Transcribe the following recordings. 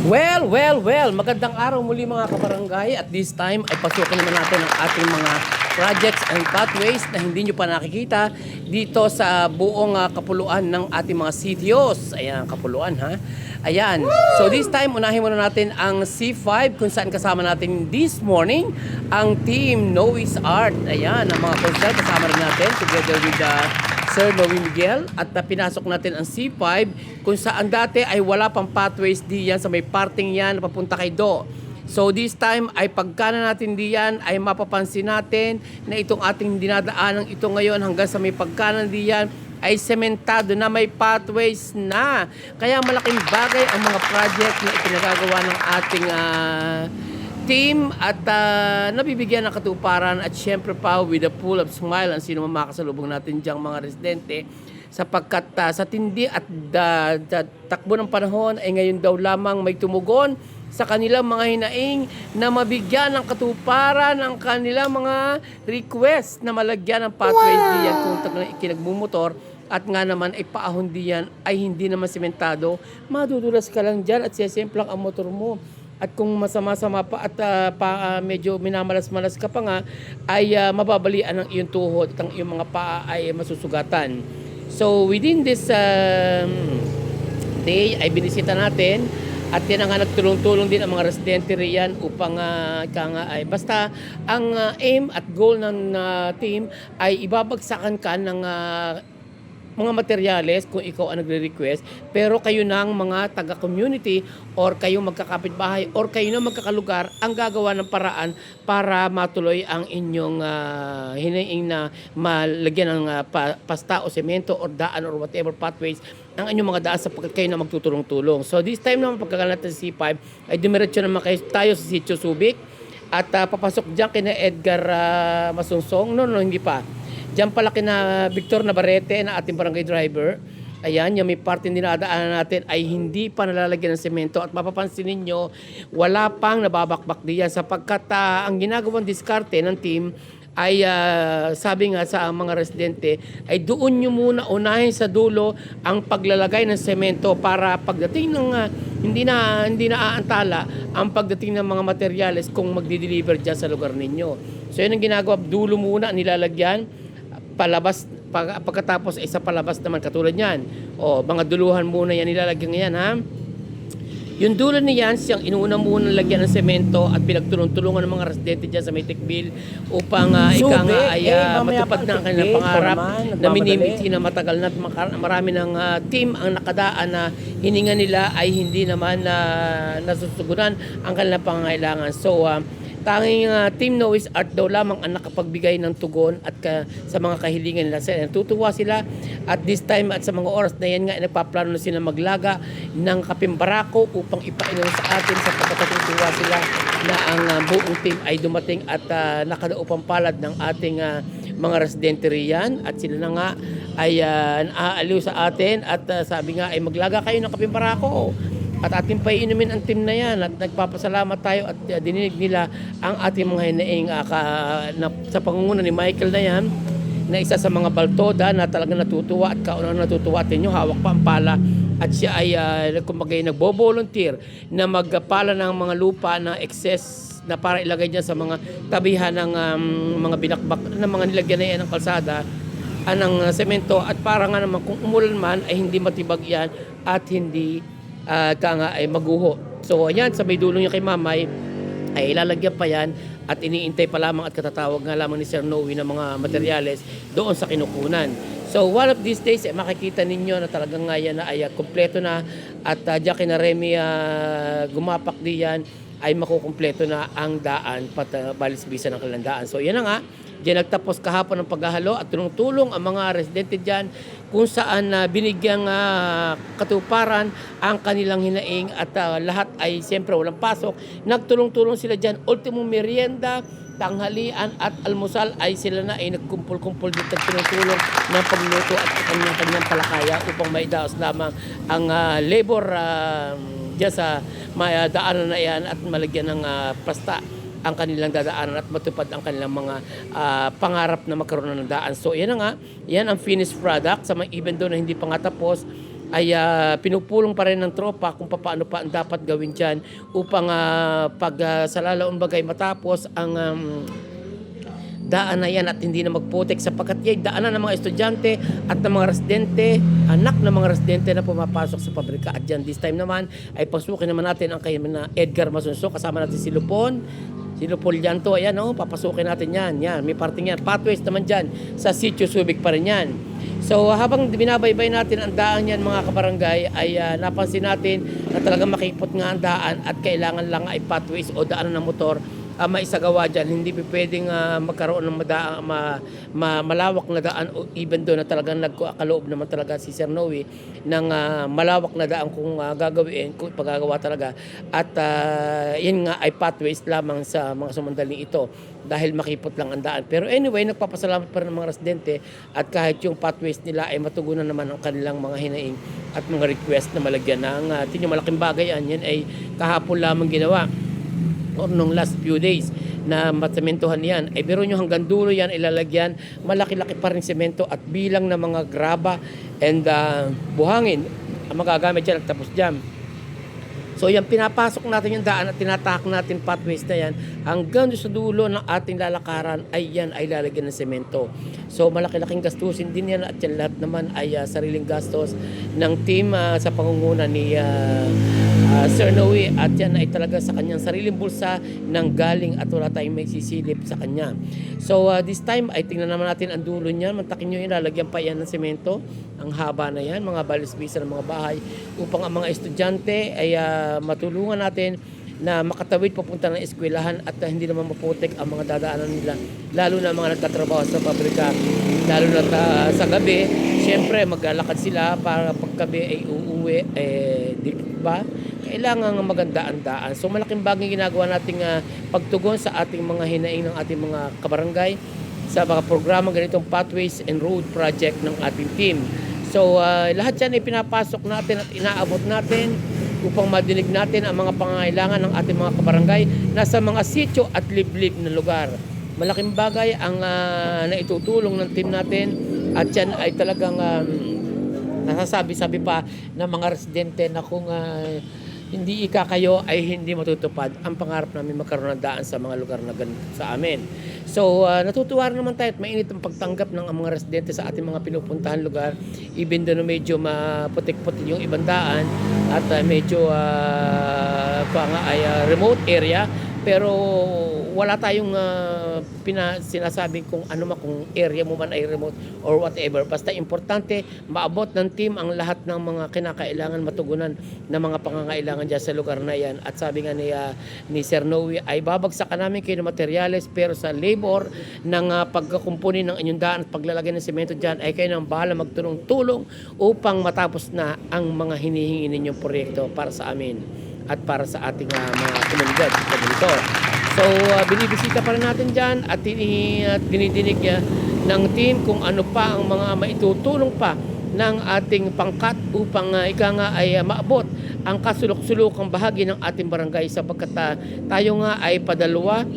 Well, magandang araw muli mga kabarangay at this time ay pasukin naman natin ang ating mga projects and pathways na hindi nyo pa nakikita dito sa buong kapuluan ng ating mga CTOs. Ayan, kapuluan ha. Ayan, so this time unahin muna natin ang C5 kung saan kasama natin this morning ang team Noe's Art. Ayan, ang mga konser kasama rin natin together with Sir Noe Miguel at pinasok natin ang C5 kung saan dati ay wala pang pathways diyan sa may parting yan na papunta kay Do. So this time ay pagkana natin diyan ay mapapansin natin na itong ating dinadaanan ito ngayon hanggang sa may pagkanan diyan ay sementado na may pathways na. Kaya malaking bagay ang mga project na ipinagagawa ng ating team at nabibigyan ng katuparan at syempre pa with a full of smile ang sino man makasalubong natin diyang mga residente sapagkat sa tindi at takbo ng panahon ay ngayon daw lamang may tumugon sa kanilang mga hinaing na mabigyan ng katuparan ang kanilang mga request na malagyan ng pathways diyan kung ikinagmumotor at nga naman ay paahon diyan ay hindi naman sementado, madudulas ka lang dyan at siyempre ang motor mo. At kung masama-sama pa at medyo minamalas-malas ka pa nga, ay mababalian ang iyong tuhod at ang iyong mga paa ay masusugatan. So within this day ay binisita natin at yan nga nagtulong-tulong din ang mga residente riyan upang ay basta ang aim at goal ng team ay ibabagsakan ka ng mga materyales kung ikaw ang nagre-request, pero kayo ng mga taga-community or kayo magkakapitbahay or kayo na magkakalugar ang gagawa ng paraan para matuloy ang inyong hinaing na malagyan ng pasta o semento or daan or whatever pathways ang inyong mga daan sapagkat kayo na magtutulong-tulong. So this time naman pagkakalat ng C5 ay dumiretso naman tayo sa Sitio Subic at papasok dyan kina Edgar Masunsong. No, hindi pa. Diyan pala kina Victor Navarrete na ating barangay driver. Ayan, yung may parte dinadaanan natin ay hindi pa nalalagyan ng semento at mapapansin ninyo, wala pang nababakbak diyan sapagkat ang ginagawang diskarte ng team ay sabi nga sa mga residente ay doon nyo muna unahin sa dulo ang paglalagay ng semento para pagdating ng hindi na aantala ang pagdating ng mga materyales kung magdi-deliver dyan sa lugar ninyo. So yun ang ginagawa, dulo muna nilalagyan palabas pagkatapos ay sa palabas naman katulad niyan. O mga duluhan muna yan nilalagyan yan ha. Yung dulo niyan siyang inuuna muna lagyan ng semento at pinagtulong-tulungan ng mga residente diyan sa may Tikbil upang ika nga ay matupad na ang kanilang pangarap na minimiti na matagal na marami ng team ang nakadaan na hininga nila ay hindi naman nasusugunan ang kanilang pangangailangan. So tanging Team Noe's Art daw lamang ang nakapagbigay ng tugon at sa mga kahilingan nila. Natutuwa sila at this time at sa mga oras na yan nga nagpaplano na sila maglaga ng kapimbarako upang ipainom sa atin sa pagkatutuwa sila na ang buong team ay dumating at nakadaupang palad ng ating mga residente riyan at sila na nga ay naaaliw sa atin at sabi nga ay maglaga kayo ng kapimbarako. At ating paiinumin ang team na yan at nagpapasalamat tayo at dininig nila ang ating mga hinaing sa pangunguna ni Michael na yan na isa sa mga baltoda na talagang natutuwa at kaunang natutuwa at inyo hawak pa ang pala at siya ay nagbo-volunteer na magpala ng mga lupa na excess na para ilagay dyan sa mga tabihan ng mga binakbak ng mga nilagyan na yan ng kalsada ng semento at para nga naman kung umulan man ay hindi matibag yan at hindi ay maguho. So ayan, sa may dulong niya kay Mamay ay ilalagyan pa yan at iniintay pa lamang at katatawag nga lamang ni Sir Noe ng mga materyales doon sa kinukunan. So one of these days makikita ninyo na talagang nga yan na ay kompleto na at Jackie na Remy gumapak diyan ay makukumpleto na ang daan balisbisan ng kanilang daan. So yan na nga, diyan nagtapos kahapon ng paghahalo at tulong-tulong ang mga residente diyan kung saan binigyang katuparan ang kanilang hinaing at lahat ay siyempre walang pasok. Nagtulong-tulong sila diyan. Ultimo merienda, tanghalian at almusal ay sila na ay nagkumpul-kumpul dito tulong-tulong ng pagluto at kanyang palakaya upang maidaos lamang ang labor diyan sa daanan na yan at malagyan ng pasta ang kanilang dadaanan at matupad ang kanilang mga pangarap na magkaroon ng daan. So yan na nga, yan ang finished product sa mga even though na hindi pa nga tapos ay pinupulong pa rin ng tropa kung paano pa ang dapat gawin dyan upang pag sa lalaon bagay matapos ang daan na yan at hindi na magputik sapagkat yan daanan ng mga estudyante at ng mga residente, anak ng mga residente na pumapasok sa pabrika. At dyan, this time naman ay pasukin naman natin ang kay na Edgar Masunso, kasama natin si Lupon, si Lupol Llanto, ayan papasukin natin yan, may parting yan, pathways naman dyan, sa Sitio Subic pa rin yan. So habang binabaybay natin ang daan yan mga kabarangay ay napansin natin na talagang makipot nga ang daan at kailangan lang ay pathways o daanan ng motor maisagawa dyan. Hindi pwedeng magkaroon ng malawak na daan o even doon na talagang nagkaloob naman talaga si Sir Noe ng malawak na daan kung gagawin, kung pagagawa talaga. At yun nga ay pathways lamang sa mga sumandaling ito dahil makipot lang ang daan. Pero anyway, nagpapasalamat pa rin ng mga residente at kahit yung pathways nila ay matugunan naman ang kanilang mga hinaing at mga request na malagyan ng malaking bagay yan ay kahapon lamang ginawa or nung last few days na matsementohan yan. Biro nyo hanggang dulo yan ilalagyan, malaki-laki pa rin semento at bilang ng mga graba and buhangin ang magagamit dyan at tapos dyan. So yan, pinapasok natin yung daan at tinatahak natin pathways na yan hanggang sa dulo ng ating lalakaran ay yan ay lalagyan ng semento. So malaki-laking gastusin din yan at yan lahat naman ay sariling gastos ng team sa pangunguna ni Sir Noe at yan ay talaga sa kanyang sariling bulsa nang galing at wala tayong may sisilip sa kanya. So this time ay tingnan naman natin ang dulo niyan. Mantakin nyo yun, lalagyan pa yan ng semento. Ang haba na yan, mga balisbisa ng mga bahay upang ang mga estudyante ay matulungan natin na makatawid papunta ng eskwelahan at hindi naman maputik ang mga dadaanan nila, lalo na mga nagtatrabaho sa pabrika, lalo na sa gabi. Siyempre maglalakad sila para paggabi ay uuwi, di ba? Kailangan maganda ang daan. So malaking bagay ginagawa nating pagtugon sa ating mga hinaing ng ating mga kabarangay sa mga programa ganitong Pathways and Road Project ng ating team. So lahat yan ay pinapasok natin at inaabot natin upang madinig natin ang mga pangangailangan ng ating mga kabarangay na sa mga sityo at liblib na lugar. Malaking bagay ang naitutulong ng team natin at yan ay talagang nasasabi-sabi pa ng mga residente na kung hindi kayo ay hindi matutupad ang pangarap namin magkaroon ng daan sa mga lugar na ganito sa amin. So natutuwa naman tayo at mainit ang pagtanggap ng mga residente sa ating mga pinupuntahan lugar, even doon medyo maputik-putik yung ibang daan at medyo remote area, pero wala tayong sinasabing kung ano kung area mo man ay remote or whatever. Basta importante maabot ng team ang lahat ng mga kinakailangan matugunan na mga pangangailangan dyan sa lugar na yan. At sabi nga ni Sir Noe ay babagsakan namin kayo ng materyales, pero sa labor ng pagkakumpuni ng inyong daan at paglalagay ng semento dyan ay kayo nang bahala magtulong-tulong upang matapos na ang mga hinihingi ninyong proyekto para sa amin at para sa ating mga komunidad dito. So binibisita pa rin natin dyan at dinidinig ng team kung ano pa ang mga maitutulong pa ng ating pangkat upang ay maabot ang kasulok-sulokang bahagi ng ating barangay sapagkat tayo nga ay padalwa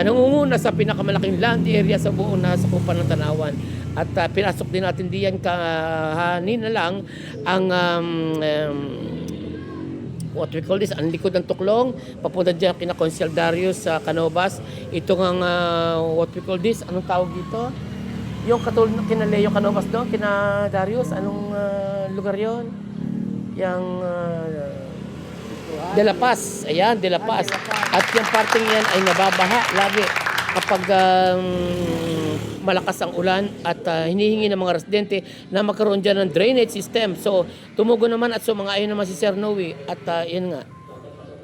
nangunguna sa pinakamalaking land area sa buong nasakupan ng Tanawan. At pinasok din natin diyan kanina lang ang what we call this, ang likod ng tuklong, papunta dyan kina Consul Darius sa Canovas. Ito ang what we call this, anong tawag dito? Yung katulad kina Leo Canovas doon, kina Darius, anong lugar yon? Yang De La Paz, ayan, De La Paz. At yung parting yan ay nababaha lagi kapag malakas ang ulan at hinihingi ng mga residente na magkaroon dyan ng drainage system. So, tumugon naman at sumang-ayon naman si Sir Noe at yun nga,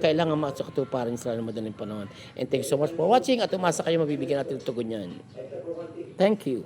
kailangan matsakatuparin sila ng madaling panahon. And thank you so much for watching at umasa kayo mabibigyan natin ng tugon yan. Thank you.